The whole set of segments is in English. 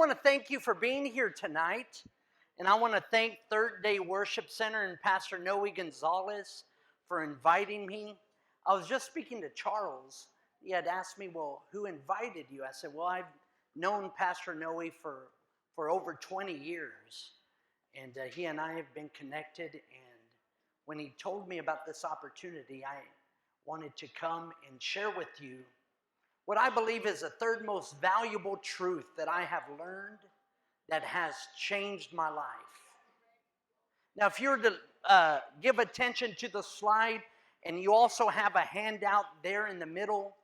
want to thank you for being here tonight. And I want to thank Third Day Worship Center and Pastor Noe Gonzalez for inviting me. I was just speaking to Charles. He had asked me, well, who invited you? I said, well, I've known Pastor Noe for over 20 years. And he and I have been connected. And when he told me about this opportunity, I wanted to come and share with you what I believe is the third most valuable truth that I have learned that has changed my life. Now, if you were to give attention to the slide, and you also have a handout there in the middle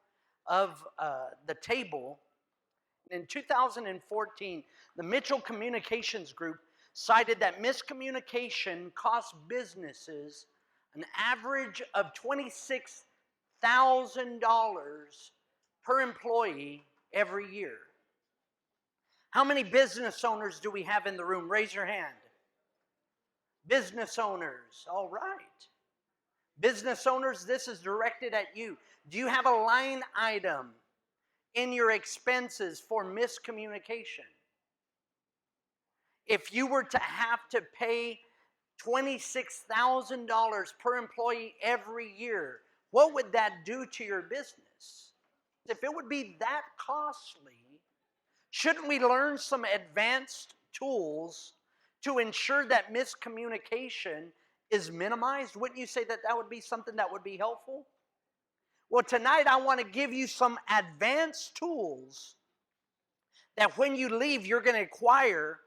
of the table, in 2014, the Mitchell Communications Group cited that miscommunication costs businesses an average of $26,000 per employee every year. How many business owners do we have in the room? Raise your hand. Business owners, all right. Business owners, this is directed at you. Do you have a line item in your expenses for miscommunication? If you were to have to pay $26,000 per employee every year, what would that do to your business? If it would be that costly, shouldn't we learn some advanced tools to ensure that miscommunication is minimized? Wouldn't you say that that would be something that would be helpful? Well, tonight I want to give you some advanced tools that when you leave you're going to acquire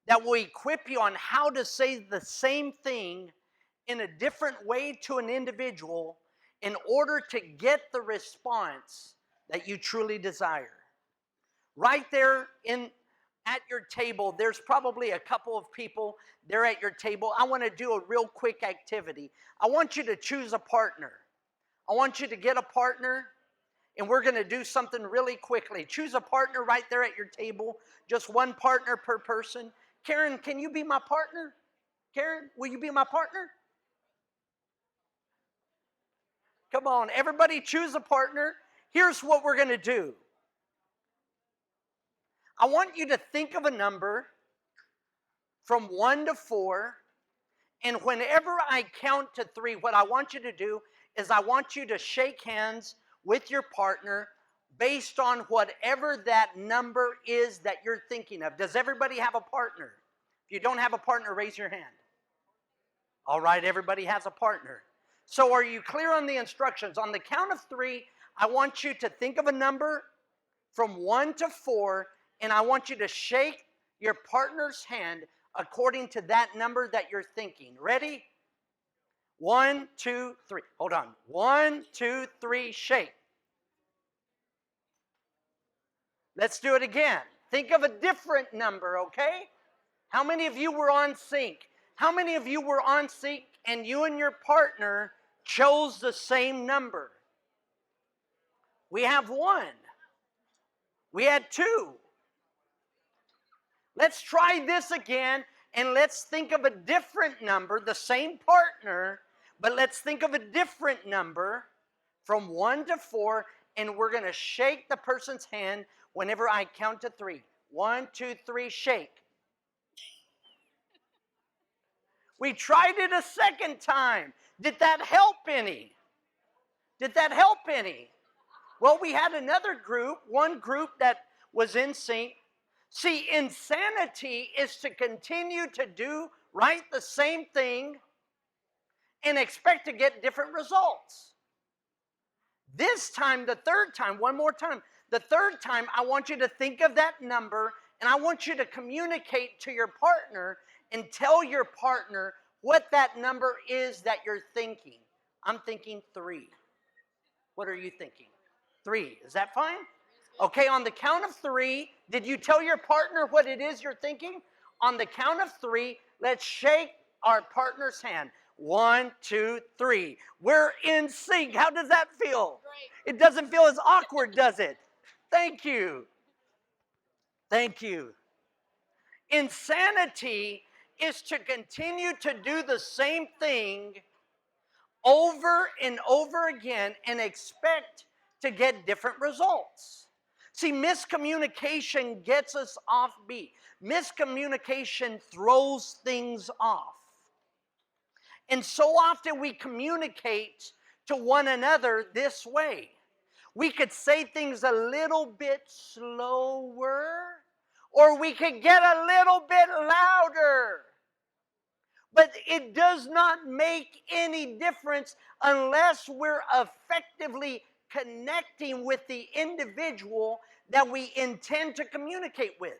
that will equip you on how to say the same thing in a different way to an individual in order to get the response that you truly desire. Right there at your table, there's probably a couple of people there at your table. I want to do a real quick activity. I want you to choose a partner. I want you to get a partner, and we're going to do something really quickly. Choose a partner right there at your table, just one partner per person. Karen, can you be my partner? Karen, will you be my partner? Come on, everybody choose a partner. Here's what we're going to do. I want you to think of a number from 1 to 4, and whenever I count to 3, what I want you to do is I want you to shake hands with your partner based on whatever that number is that you're thinking of. Does everybody have a partner? If you don't have a partner, raise your hand. All right, everybody has a partner. So are you clear on the instructions? On the count of 3, I want you to think of a number from 1 to 4, and I want you to shake your partner's hand according to that number that you're thinking. Ready? 1, 2, 3. Hold on. 1, 2, 3, shake. Let's do it again. Think of a different number, okay? How many of you were on sync? How many of you were on sync and you and your partner chose the same number? We have 1. We had 2. Let's try this again, and let's think of a different number, the same partner, but let's think of a different number from 1 to 4, and we're going to shake the person's hand whenever I count to 3. 1, 2, 3, shake. We tried it a second time. Did that help any? Did that help any? Well, we had another group, one group that was in sync. See, insanity is to continue to do right the same thing and expect to get different results. This time, the third time, one more time, the third time, I want you to think of that number, and I want you to communicate to your partner and tell your partner what that number is that you're thinking. I'm thinking 3. What are you thinking? 3. Is that fine? Okay, on the count of 3, did you tell your partner what it is you're thinking? On the count of 3, let's shake our partner's hand. 1, 2, 3. We're in sync. How does that feel? Great. It doesn't feel as awkward, does it? Thank you. Thank you. Insanity is to continue to do the same thing over and over again and expect to get different results. See, miscommunication gets us off beat. Miscommunication throws things off. And so often we communicate to one another this way. We could say things a little bit slower, or we could get a little bit louder. But it does not make any difference unless we're effectively connecting with the individual that we intend to communicate with.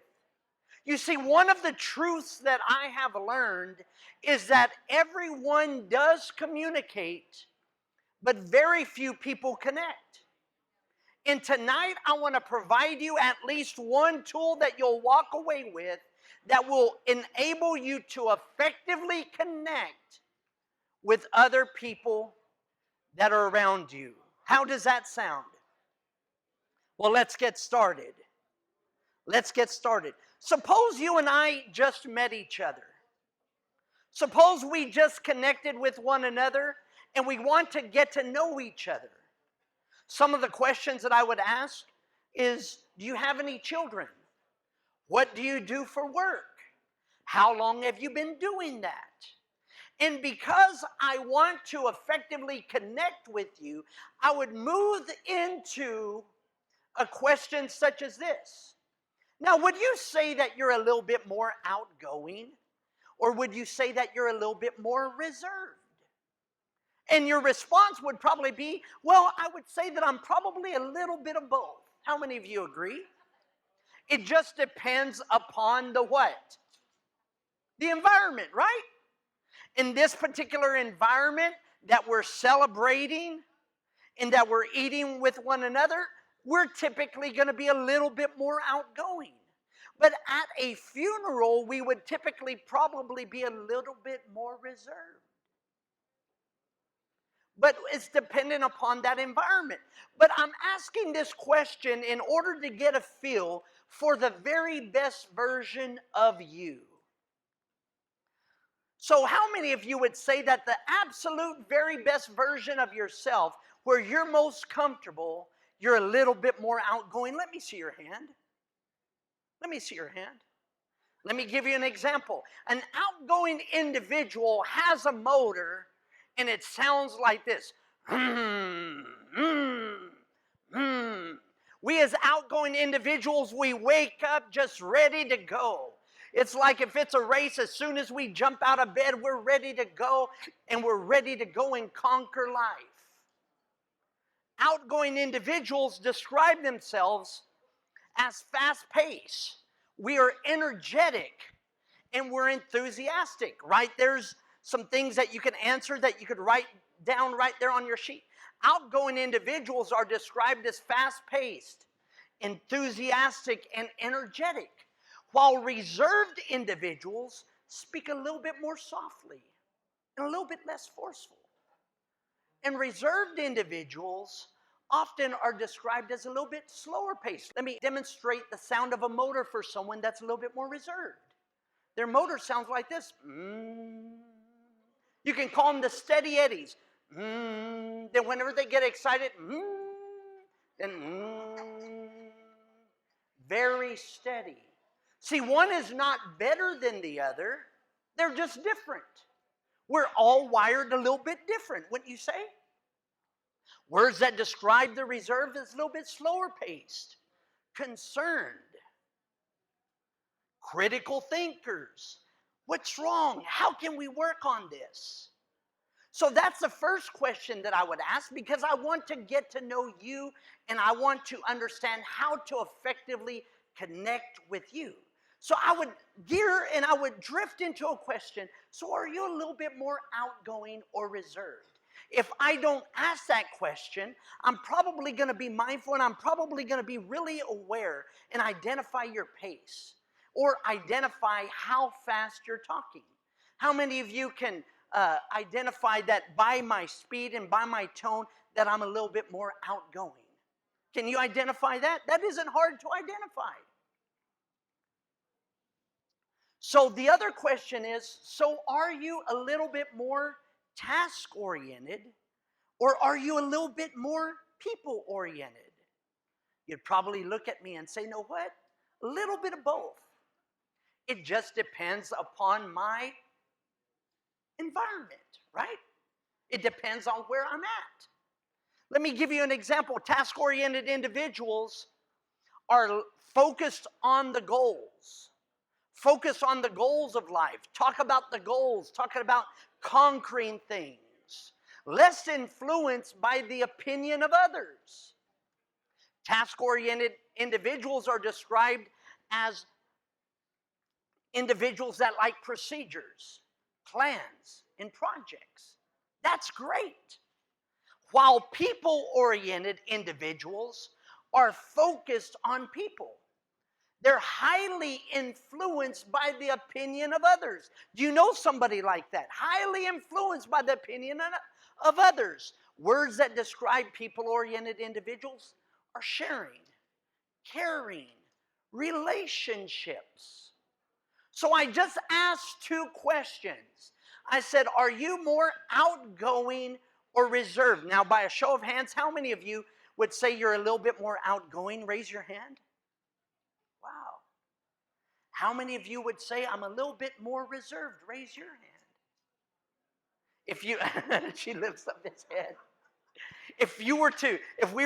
You see, one of the truths that I have learned is that everyone does communicate, but very few people connect. And tonight, I want to provide you at least one tool that you'll walk away with that will enable you to effectively connect with other people that are around you. How does that sound? Well, let's get started. Let's get started. Suppose you and I just met each other. Suppose we just connected with one another and we want to get to know each other. Some of the questions that I would ask is, do you have any children? What do you do for work? How long have you been doing that? And because I want to effectively connect with you, I would move into a question such as this. Now, would you say that you're a little bit more outgoing? Or would you say that you're a little bit more reserved? And your response would probably be, well, I would say that I'm probably a little bit of both. How many of you agree? It just depends upon the what? The environment, right? In this particular environment that we're celebrating and that we're eating with one another, we're typically going to be a little bit more outgoing. But at a funeral, we would typically probably be a little bit more reserved. But it's dependent upon that environment. But I'm asking this question in order to get a feel for the very best version of you. So how many of you would say that the absolute very best version of yourself, where you're most comfortable, you're a little bit more outgoing? Let me see your hand. Let me see your hand. Let me give you an example. An outgoing individual has a motor, and it sounds like this. We as outgoing individuals, we wake up just ready to go. It's like if it's a race, as soon as we jump out of bed, we're ready to go, and we're ready to go and conquer life. Outgoing individuals describe themselves as fast-paced. We are energetic, and we're enthusiastic, right? There's some things that you can answer that you could write down right there on your sheet. Outgoing individuals are described as fast-paced, enthusiastic, and energetic, while reserved individuals speak a little bit more softly and a little bit less forceful. And reserved individuals often are described as a little bit slower paced. Let me demonstrate the sound of a motor for someone that's a little bit more reserved. Their motor sounds like this. You can call them the steady eddies. Then whenever they get excited, then very steady. See, one is not better than the other. They're just different. We're all wired a little bit different, wouldn't you say? Words that describe the reserved is a little bit slower paced, concerned, critical thinkers. What's wrong? How can we work on this? So that's the first question that I would ask, because I want to get to know you and I want to understand how to effectively connect with you. So I would gear and I would drift into a question. So are you a little bit more outgoing or reserved? If I don't ask that question, I'm probably going to be mindful and I'm probably going to be really aware and identify your pace or identify how fast you're talking. How many of you can identify that by my speed and by my tone that I'm a little bit more outgoing? Can you identify that? That isn't hard to identify. So the other question is, so are you a little bit more task-oriented, or are you a little bit more people-oriented? You'd probably look at me and say, "Know what? A little bit of both. It just depends upon my environment," right? It depends on where I'm at. Let me give you an example. Task-oriented individuals are focused on the goals. Focus on the goals of life. Talk about the goals. Talking about conquering things. Less influenced by the opinion of others. Task-oriented individuals are described as individuals that like procedures, plans, and projects. That's great. While people-oriented individuals are focused on people. They're highly influenced by the opinion of others. Do you know somebody like that? Highly influenced by the opinion of others. Words that describe people-oriented individuals are sharing, caring, relationships. So I just asked two questions. I said, are you more outgoing or reserved? Now, by a show of hands, how many of you would say you're a little bit more outgoing? Raise your hand. Wow. How many of you would say I'm a little bit more reserved? Raise your hand. If you, she lifts up his head. If we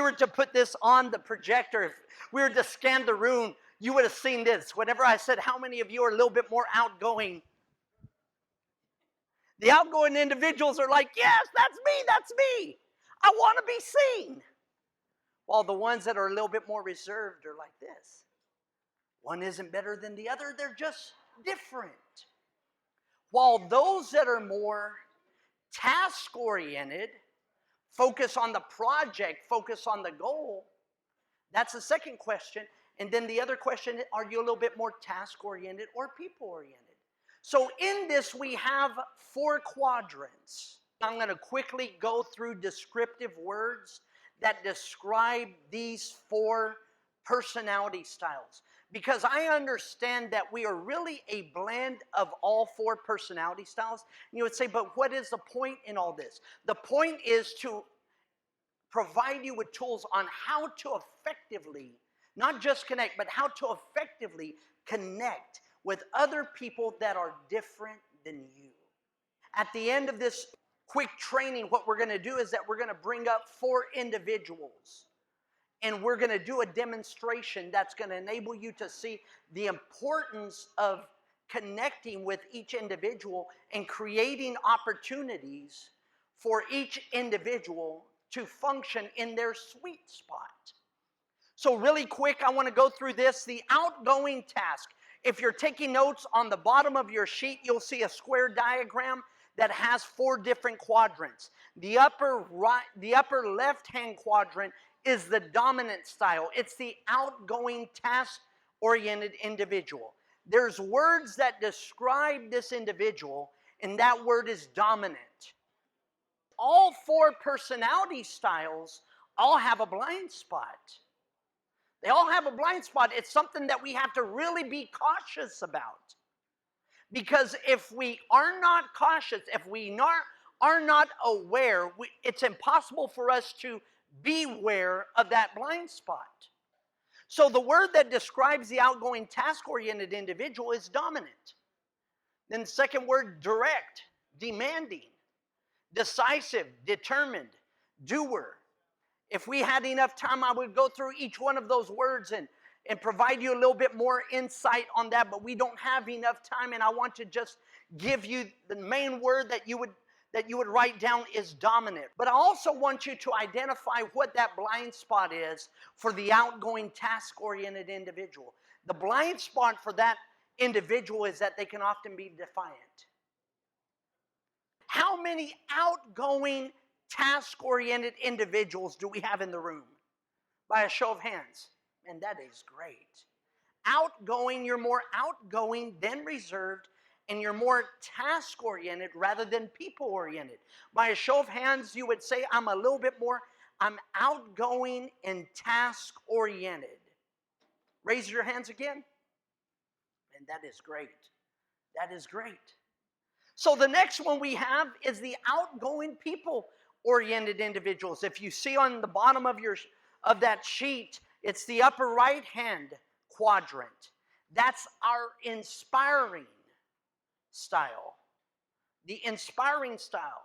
were to put this on the projector, if we were to scan the room, you would have seen this. Whenever I said, how many of you are a little bit more outgoing? The outgoing individuals are like, yes, that's me. I want to be seen. While the ones that are a little bit more reserved are like this. One isn't better than the other, they're just different. While those that are more task-oriented, focus on the project, focus on the goal, that's the second question. And then the other question, are you a little bit more task-oriented or people-oriented? So in this, we have 4 quadrants. I'm going to quickly go through descriptive words that describe these 4 personality styles. Because I understand that we are really a blend of all 4 personality styles. And you would say, but what is the point in all this? The point is to provide you with tools on how to effectively, not just connect, but how to effectively connect with other people that are different than you. At the end of this quick training, what we're going to do is that we're going to bring up 4 individuals. And we're going to do a demonstration that's going to enable you to see the importance of connecting with each individual and creating opportunities for each individual to function in their sweet spot. So really quick, I want to go through this. The outgoing task. If you're taking notes, on the bottom of your sheet, you'll see a square diagram that has 4 different quadrants. The upper left-hand quadrant is the dominant style. It's the outgoing task-oriented individual. There's words that describe this individual, and that word is dominant. All 4 personality styles all have a blind spot. They all have a blind spot. It's something that we have to really be cautious about. Because if we are not cautious, if we are not aware, it's impossible for us to beware of that blind spot. So the word that describes the outgoing task-oriented individual is dominant. Then the second word, direct, demanding, decisive, determined, doer. If we had enough time, I would go through each one of those words and provide you a little bit more insight on that, but we don't have enough time, and I want to just give you the main word that you would write down is dominant. But I also want you to identify what that blind spot is for the outgoing task-oriented individual. The blind spot for that individual is that they can often be defiant. How many outgoing task-oriented individuals do we have in the room? By a show of hands. And that is great. Outgoing, you're more outgoing than reserved, and you're more task-oriented rather than people-oriented. By a show of hands, you would say, I'm outgoing and task-oriented. Raise your hands again. And that is great. That is great. So the next one we have is the outgoing people-oriented individuals. If you see on the bottom of that sheet, It's the upper right-hand quadrant. That's our inspiring style. The inspiring style.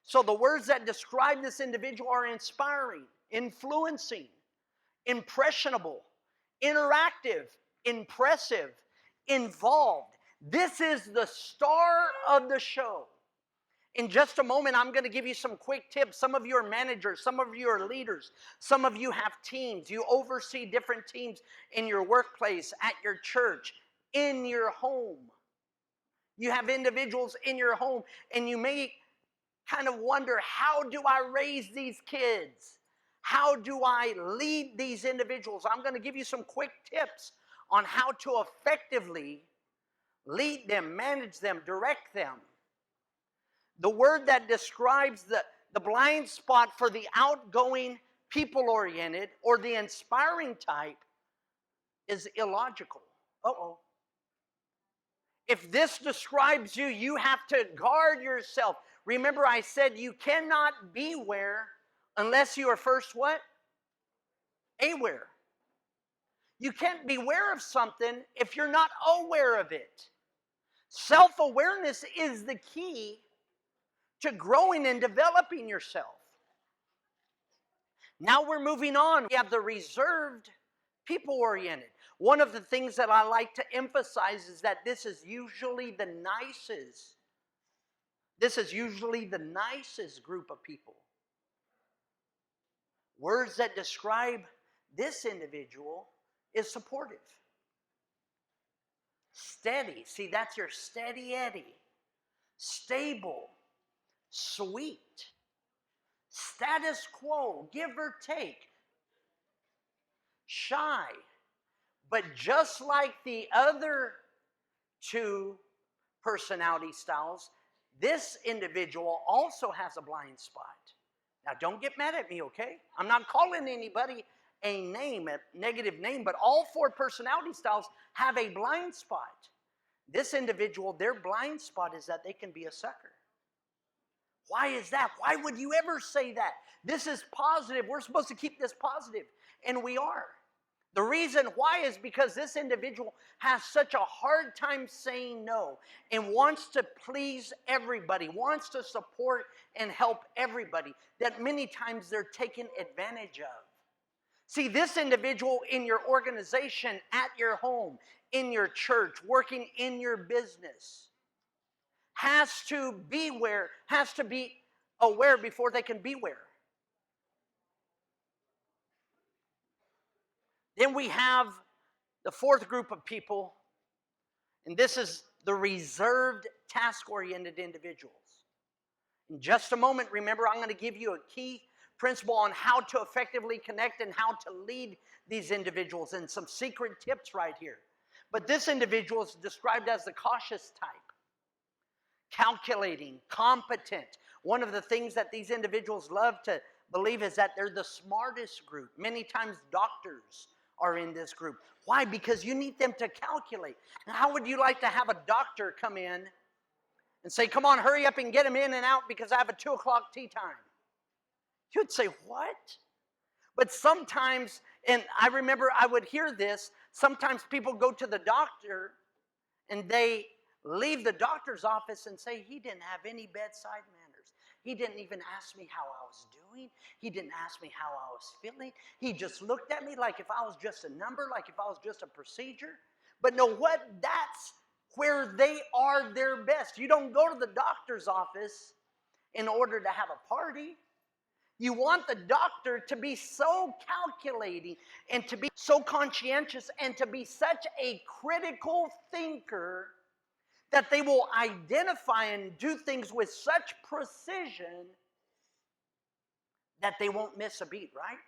So the words that describe this individual are inspiring, influencing, impressionable, interactive, impressive, involved. This is the star of the show. In just a moment, I'm going to give you some quick tips. Some of you are managers, some of you are leaders, some of you have teams. You oversee different teams in your workplace, at your church, in your home. You have individuals in your home, and you may kind of wonder, how do I raise these kids? How do I lead these individuals? I'm going to give you some quick tips on how to effectively lead them, manage them, direct them. The word that describes the blind spot for the outgoing, people-oriented, or the inspiring type is illogical. Uh-oh. If this describes you, you have to guard yourself. Remember, I said you cannot beware unless you are first what? Aware. You can't beware of something if you're not aware of it. Self-awareness is the key to growing and developing yourself. Now we're moving on. We have the reserved, people-oriented. One of the things that I like to emphasize is that this is usually the nicest. This is usually the nicest group of people. Words that describe this individual is supportive. Steady. See, that's your steady Eddie. Stable. Sweet. Status quo. Give or take. Shy. But just like the other two personality styles, this individual also has a blind spot. Now, don't get mad at me, okay? I'm not calling anybody a name, a negative name, but all four personality styles have a blind spot. This individual, their blind spot is that they can be a sucker. Why is that? Why would you ever say that? This is positive. We're supposed to keep this positive, and we are. The reason why is because this individual has such a hard time saying no and wants to please everybody, wants to support and help everybody, that many times they're taken advantage of. See, this individual in your organization, at your home, in your church, working in your business, has to be aware before they can beware. Then we have the fourth group of people, and this is the reserved, task-oriented individuals. In just a moment, remember, I'm going to give you a key principle on how to effectively connect and how to lead these individuals, and some secret tips right here. But this individual is described as the cautious type. Calculating, competent. One of the things that these individuals love to believe is that they're the smartest group. Many times doctors are in this group. Why? Because you need them to calculate. And how would you like to have a doctor come in and say, come on, hurry up and get him in and out because I have a 2 o'clock tea time? You would say, what? But sometimes, and I remember I would hear this, sometimes people go to the doctor and they leave the doctor's office and say, he didn't have any bedside manners. He didn't even ask me how I was doing. He didn't ask me how I was feeling. He just looked at me like if I was just a number, like if I was just a procedure. But know what? That's where they are their best. You don't go to the doctor's office in order to have a party. You want the doctor to be so calculating and to be so conscientious and to be such a critical thinker that they will identify and do things with such precision that they won't miss a beat, right?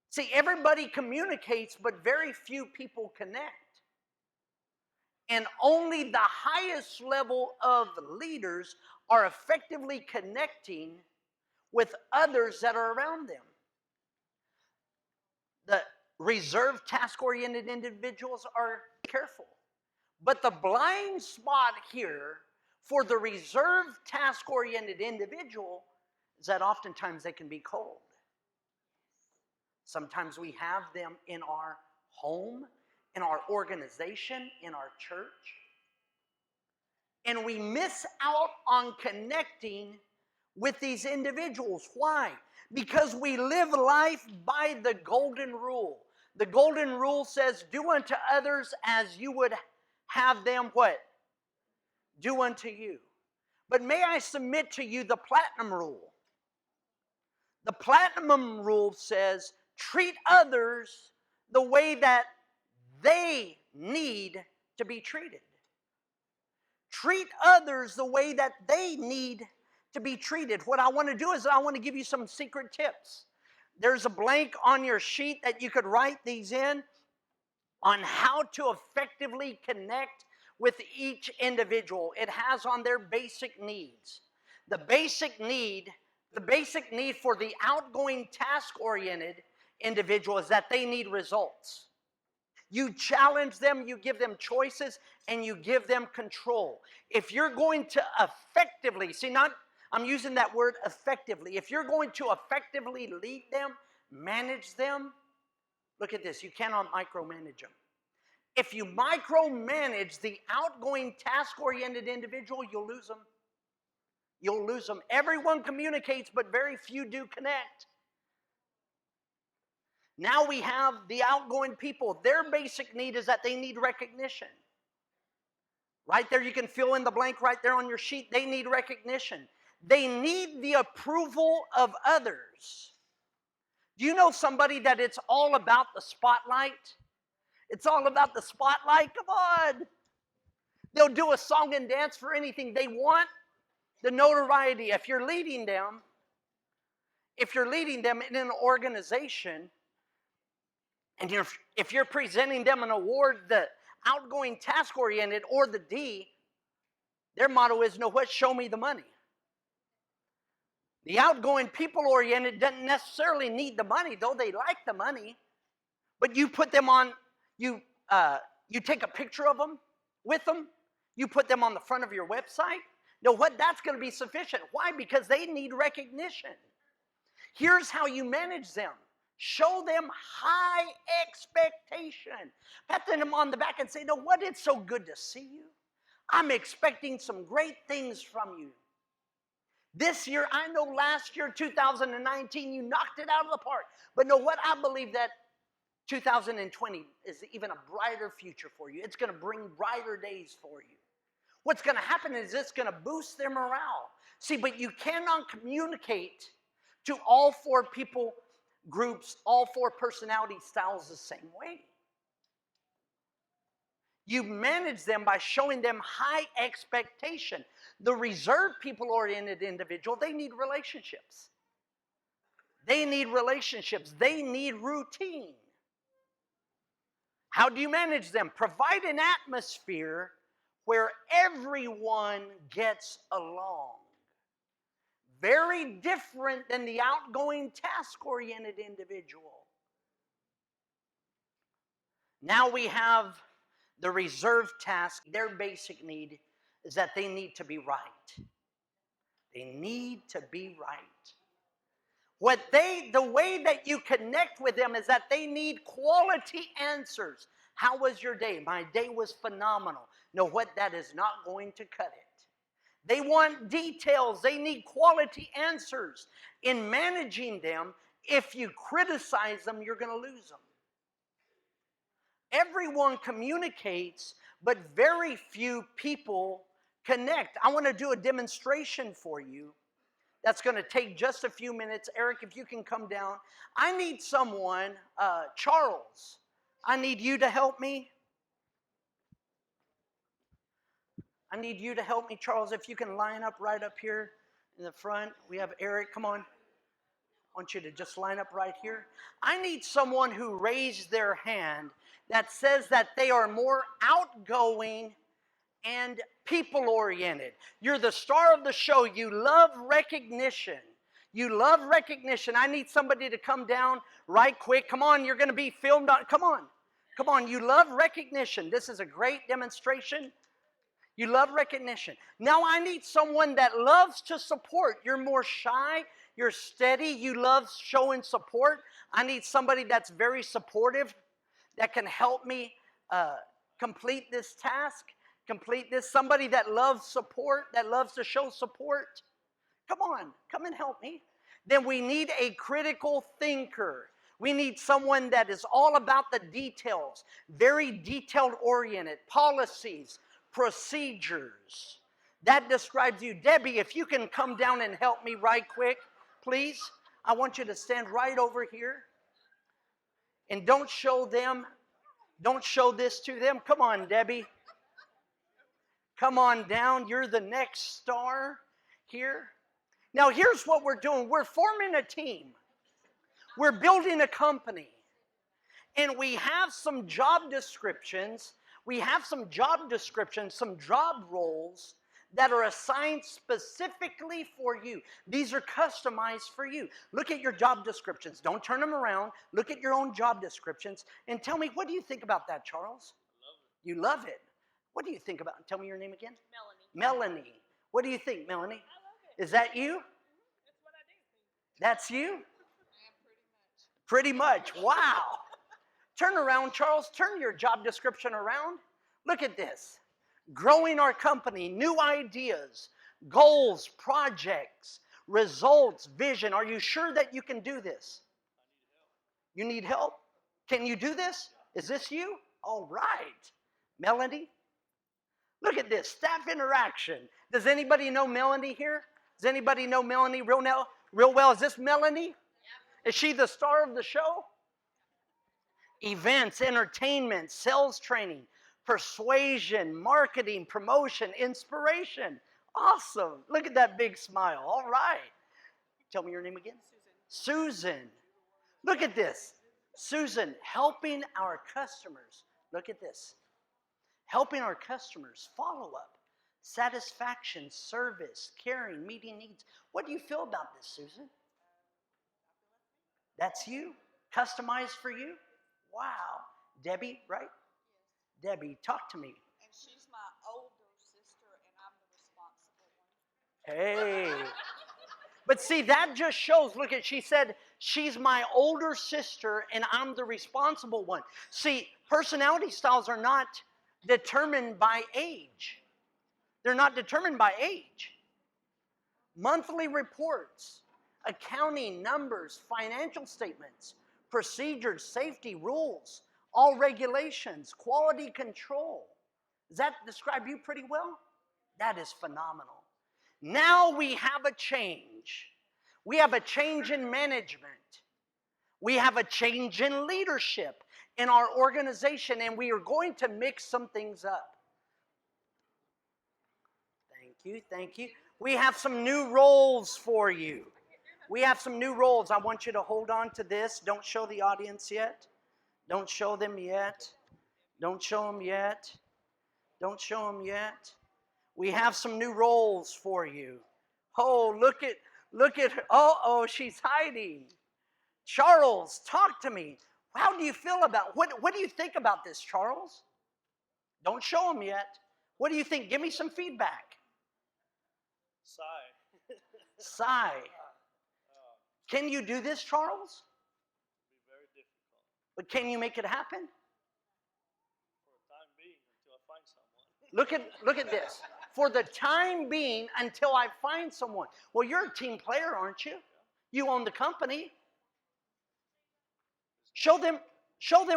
See, everybody communicates, but very few people connect. And only the highest level of leaders are effectively connecting with others that are around them. The reserved, task-oriented individuals are careful. But the blind spot here for the reserved, task-oriented individual is that oftentimes they can be cold. Sometimes we have them in our home, in our organization, in our church. And we miss out on connecting with these individuals. Why? Because we live life by the golden rule. The golden rule says, do unto others as you would have them what? Do unto you. But may I submit to you the platinum rule? The platinum rule says, treat others the way that they need to be treated. Treat others the way that they need to be treated. What I want to do is I want to give you some secret tips. There's a blank on your sheet that you could write these in on how to effectively connect with each individual. It has on their basic needs. The basic need for the outgoing task-oriented individual is that they need results. You challenge them, you give them choices, and you give them control. If you're going to effectively, I'm using that word effectively. If you're going to effectively lead them, manage them, look at this, you cannot micromanage them. If you micromanage the outgoing task-oriented individual, you'll lose them. You'll lose them. Everyone communicates, but very few do connect. Now we have the outgoing people. Their basic need is that they need recognition. Right there, you can fill in the blank right there on your sheet. They need recognition. They need the approval of others. Do you know somebody that it's all about the spotlight? It's all about the spotlight. Come on. They'll do a song and dance for anything. They want the notoriety. If you're leading them in an organization, and if you're presenting them an award, the outgoing task-oriented or the D, their motto is, know what, show me the money. The outgoing people-oriented doesn't necessarily need the money, though they like the money. But you put them on, you take a picture of them, with them, you put them on the front of your website. Know what, that's going to be sufficient. Why? Because they need recognition. Here's how you manage them. Show them high expectation. Pat them on the back and say, know what, it's so good to see you. I'm expecting some great things from you. This year, I know last year, 2019, you knocked it out of the park. But know what, I believe that 2020 is even a brighter future for you. It's going to bring brighter days for you. What's going to happen is it's going to boost their morale. See, but you cannot communicate to all four people groups, all four personality styles the same way. You manage them by showing them high expectation. The reserved people-oriented individual, they need relationships. They need relationships. They need routine. How do you manage them? Provide an atmosphere where everyone gets along. Very different than the outgoing task-oriented individual. Now we have the reserved task. Their basic need is that they need to be right. They need to be right. The way that you connect with them is that they need quality answers. How was your day? My day was phenomenal. Know what? That is not going to cut it. They want details. They need quality answers. In managing them, if you criticize them, you're going to lose them. Everyone communicates, but very few people connect. I want to do a demonstration for you. That's going to take just a few minutes. Eric, if you can come down. I need someone, Charles, I need you to help me. I need you to help me, Charles, if you can line up right up here in the front. We have Eric, come on. I want you to just line up right here. I need someone who raised their hand that says that they are more outgoing and people-oriented. You're the star of the show. You love recognition. You love recognition. I need somebody to come down right quick. Come on, you're going to be filmed on. Come on. Come on, you love recognition. This is a great demonstration. You love recognition. Now I need someone that loves to support. You're more shy. You're steady. You love showing support. I need somebody that's very supportive, that can help me complete this task, complete this. Somebody that loves support, that loves to show support. Come on, come and help me. Then we need a critical thinker. We need someone that is all about the details, very detailed oriented, policies, procedures. That describes you. Debbie, if you can come down and help me right quick, please. I want you to stand right over here. And don't show this to them. Come on, Debbie. Come on down. You're the next star here. Now, here's what we're doing. We're forming a team. We're building a company. And we have some job descriptions. Some job roles that are assigned specifically for you. These are customized for you. Look at your job descriptions. Don't turn them around. Look at your own job descriptions and tell me, what do you think about that, Charles? You love it. What do you think about it? Tell me your name again. Melanie. What do you think, Melanie? Is that you? That's what I do. That's you? I am Pretty much. Wow. Turn around, Charles. Turn your job description around. Look at this. Growing our company, new ideas, goals, projects, results, vision. Are you sure that you can do this? You need help? Can you do this? Is this you? All right. Melanie? Look at this. Staff interaction. Does anybody know Melanie here? Does anybody know Melanie real well? Is this Melanie? Is she the star of the show? Events, entertainment, sales training, persuasion, marketing, promotion, inspiration. Awesome. Look at that big smile. All right. Tell me your name again. Susan. Look at this. Susan, helping our customers. Look at this. Helping our customers follow up, satisfaction, service, caring, meeting needs. What do you feel about this, Susan? That's you? Customized for you? Wow. Debbie, right? Yes. Debbie, talk to me. And she's my older sister, and I'm the responsible one. Hey. But see, that just shows, look at, she said, she's my older sister and I'm the responsible one. See, personality styles are not determined by age. They're not determined by age. Monthly reports, accounting, numbers, financial statements, procedures, safety, rules, all regulations, quality control. Does that describe you pretty well? That is phenomenal. Now we have a change. We have a change in management. We have a change in leadership in our organization, and we are going to mix some things up. Thank you. We have some new roles for you. We have some new roles. I want you to hold on to this. Don't show the audience yet. Don't show them yet. Don't show them yet. Don't show them yet. We have some new roles for you. Oh, look at her. Oh, she's hiding. Charles, talk to me. How do you feel about, what do you think about this, Charles? Don't show them yet. What do you think? Give me some feedback. Sigh. Can you do this, Charles? Be very difficult. But can you make it happen? For the time being, until I find someone. Look at this. For the time being, until I find someone. Well, you're a team player, aren't you? You own the company. Show them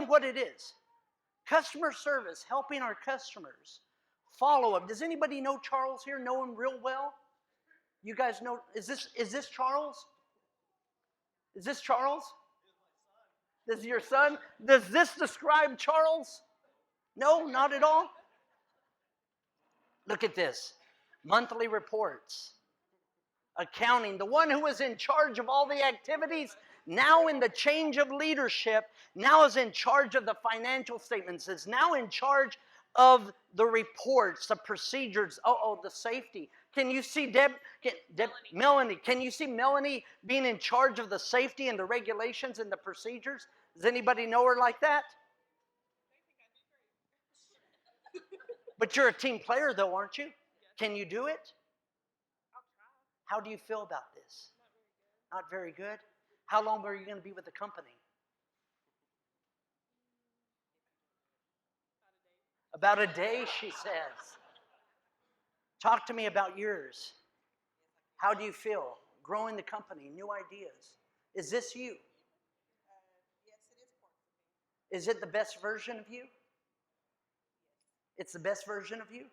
what it is. Customer service, helping our customers. Follow-up. Does anybody know Charles here? Know him real well? You guys know, is this Charles? Is this Charles? This is your son? Does this describe Charles? No, not at all. Look at this. Monthly reports. Accounting. The one who was in charge of all the activities, now in the change of leadership, now is in charge of the financial statements, is now in charge of the reports, the procedures, the safety. Can you see Melanie, can you see Melanie being in charge of the safety and the regulations and the procedures? Does anybody know her like that? But you're a team player though, aren't you? Can you do it? I'll try. How do you feel about this? Not very good? How long are you going to be with the company? About a day, she says. Talk to me about yours. How do you feel? Growing the company, new ideas. Is this you? Yes, it is part of me. Is it the best version of you? It's the best version of you?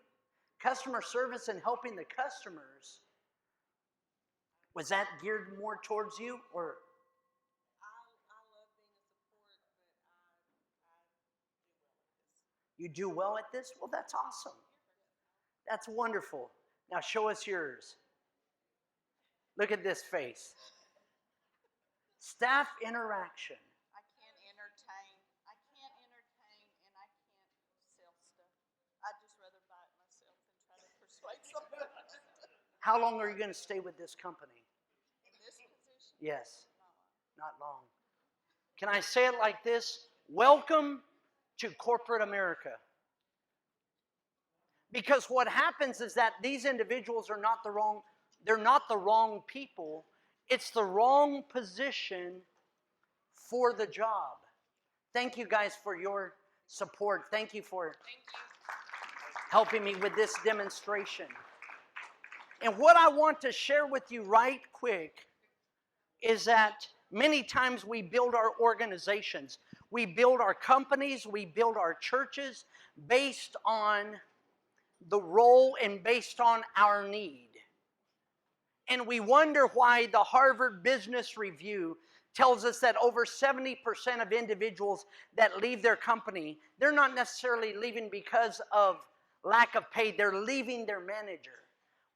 Customer service and helping the customers, was that geared more towards you, or? I love being a support, but I You do well at this? Well, that's awesome. That's wonderful. Now show us yours. Look at this face. Staff interaction. I can't entertain, and I can't sell stuff. I'd just rather buy it myself than try to persuade someone else. How long are you going to stay with this company? In this position? Yes, not long. Can I say it like this? Welcome to corporate America. Because what happens is that these individuals are not the wrong people. It's the wrong position for the job. Thank you guys for your support. Thank you for helping me with this demonstration. And what I want to share with you right quick is that many times we build our organizations, we build our companies, we build our churches based on the role and based on our need. And we wonder why the Harvard Business Review tells us that over 70% of individuals that leave their company, they're not necessarily leaving because of lack of pay, they're leaving their manager.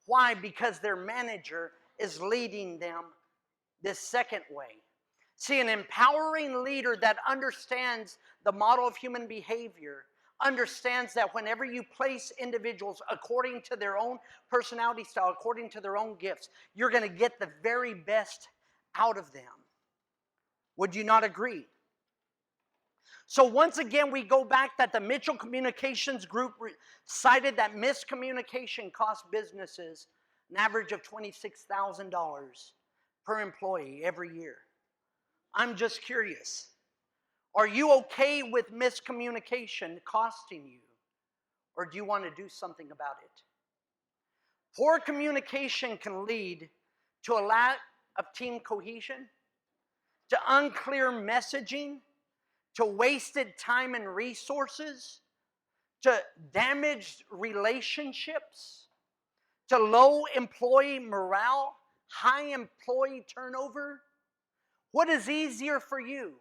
Why? Because their manager is leading them this second way. See, an empowering leader that understands the model of human behavior understands that whenever you place individuals according to their own personality style, according to their own gifts, you're going to get the very best out of them. Would you not agree? So once again, we go back that the Mitchell Communications Group cited that miscommunication costs businesses an average of $26,000 per employee every year. I'm just curious. Are you okay with miscommunication costing you? Or do you want to do something about it? Poor communication can lead to a lack of team cohesion, to unclear messaging, to wasted time and resources, to damaged relationships, to low employee morale, high employee turnover. What is easier for you?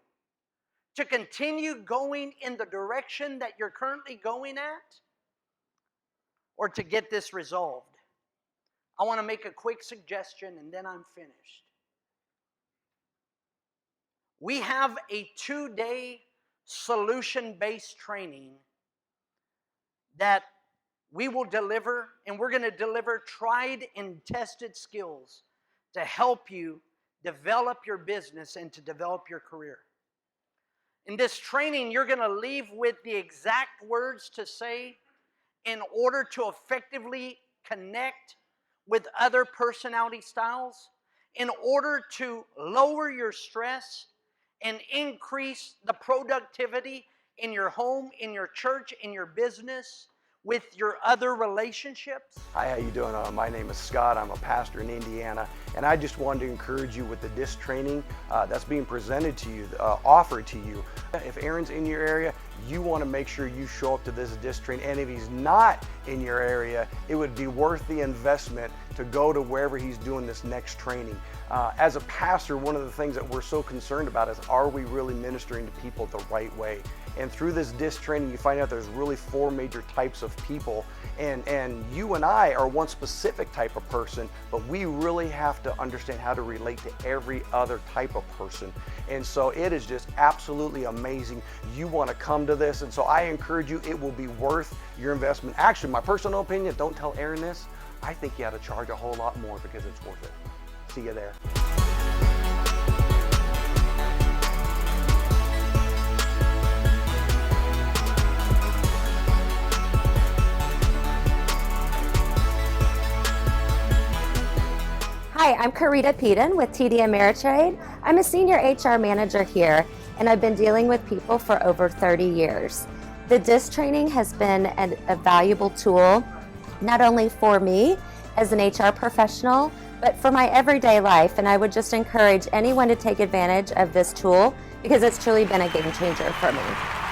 To continue going in the direction that you're currently going at, or to get this resolved? I want to make a quick suggestion and then I'm finished. We have a 2-day solution-based training that we will deliver, and we're going to deliver tried and tested skills to help you develop your business and to develop your career. In this training, you're going to leave with the exact words to say in order to effectively connect with other personality styles, in order to lower your stress and increase the productivity in your home, in your church, in your business, with your other relationships. Hi, how you doing? My name is Scott. I'm a pastor in Indiana, and I just wanted to encourage you with the DISC training that's being presented to you, offered to you. If Aaron's in your area, you want to make sure you show up to this DISC training, and if he's not in your area, it would be worth the investment to go to wherever he's doing this next training. As a pastor, one of the things that we're so concerned about is, are we really ministering to people the right way? And through this DISC training, you find out there's really 4 major types of people. And you and I are one specific type of person, but we really have to understand how to relate to every other type of person. And so it is just absolutely amazing. You want to come to this. And so I encourage you, it will be worth your investment. Actually, my personal opinion, don't tell Aaron this, I think you ought to charge a whole lot more because it's worth it. See you there. Hi, Hi, I'm Carita Peden with TD Ameritrade. I'm a senior HR manager here, and I've been dealing with people for over 30 years. The DISC training has been a valuable tool, not only for me as an HR professional, but for my everyday life, and I would just encourage anyone to take advantage of this tool because it's truly been a game changer for me.